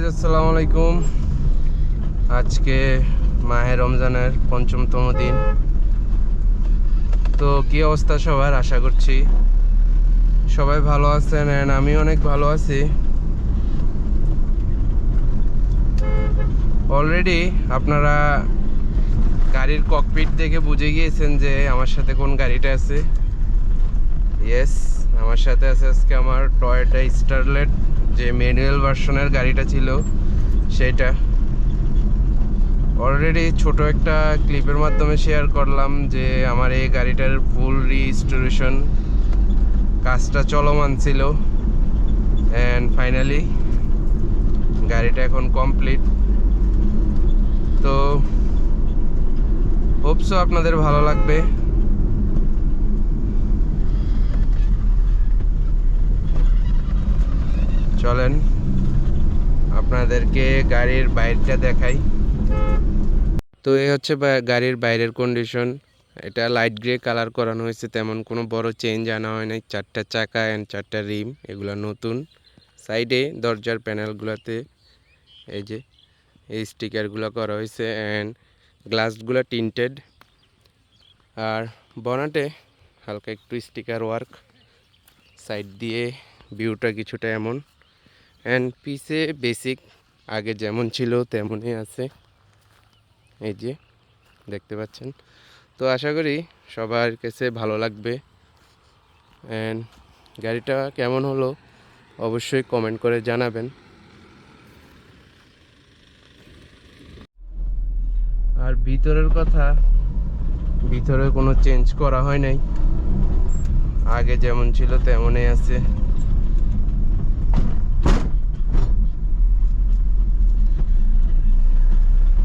Guys, আসসালামু আলাইকুম। আজকে মাহে রমজানের ৫ম দিন। তো কি অবস্থা সবার? আশা করছি সবাই ভালো আছেন, এন্ড আমি অনেক ভালো আছি। অলরেডি আপনারা গাড়ির ককপিট দেখে বুঝে গিয়েছেন যে আমার সাথে কোন গাড়িটা আছে। ইয়েস, আমার সাথে আছে আজকে আমার টয়োটা স্টারলেট, যে ম্যানুয়াল ভার্সনের গাড়িটা ছিল সেটা। অলরেডি ছোট একটা ক্লিপের মাধ্যমে শেয়ার করলাম যে আমার এই গাড়িটার ফুল রিস্টোরেশন কাজটা চলমান ছিল, অ্যান্ড ফাইনালি গাড়িটা এখন কমপ্লিট। তো হোপসো আপনাদের ভালো লাগবে। চলেন আপনাদেরকে গাড়ির বাইরটা দেখাই। তো এই হচ্ছে গাড়ির বাইরের কন্ডিশন। এটা লাইট গ্রে কালার করানো হয়েছে, তেমন কোনো বড় চেঞ্জ আনা হয় নাই। 4টা চাকা অ্যান্ড 4টা রিম, এগুলো নতুন। সাইডে দরজার প্যানেলগুলোতে এই যে এই স্টিকারগুলো করা হয়েছে, অ্যান্ড গ্লাসগুলো টিন্টেড। আর বনাটে হালকা একটু স্টিকার ওয়ার্ক, সাইড দিয়ে ভিউটা কিছুটা এমন, অ্যান্ড পিছে বেসিক আগে যেমন ছিল তেমনই আছে, এই যে দেখতে পাচ্ছেন। তো আশা করি সবার কাছে ভালো লাগবে, অ্যান্ড গাড়িটা কেমন হলো অবশ্যই কমেন্ট করে জানাবেন। আর ভিতরের কথা, ভিতরে কোনো চেঞ্জ করা হয় নাই, আগে যেমন ছিল তেমনই আছে।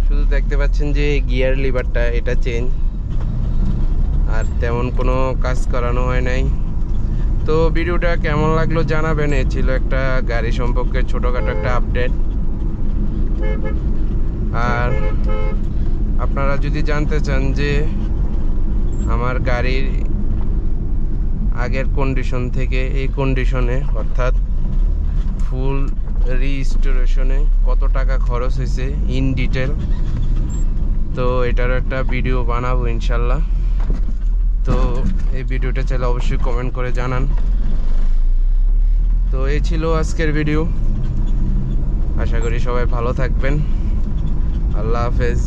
শুধু দেখতে পাচ্ছেন যে গিয়ার লিভারটা এটা চেঞ্জ, আর তেমন কোনো কাজ করানো হয় নাই। তো ভিডিওটা কেমন লাগলো জানাবেন। এ ছিল একটা গাড়ি সম্পর্কে ছোটোখাটো একটা আপডেট। আর আপনারা যদি জানতে চান যে আমার গাড়ির আগের কন্ডিশন থেকে এই কন্ডিশনে, অর্থাৎ ফুল রিস্টোরেশনে কত টাকা খরচ হয়েছে ইন ডিটেল, তো এটার একটা ভিডিও বানাবো ইনশাল্লাহ। তো এই ভিডিওটা চাইলে অবশ্যই কমেন্ট করে জানান। তো এই ছিল আজকের ভিডিও। আশা করি সবাই ভালো থাকবেন। আল্লাহ হাফেজ।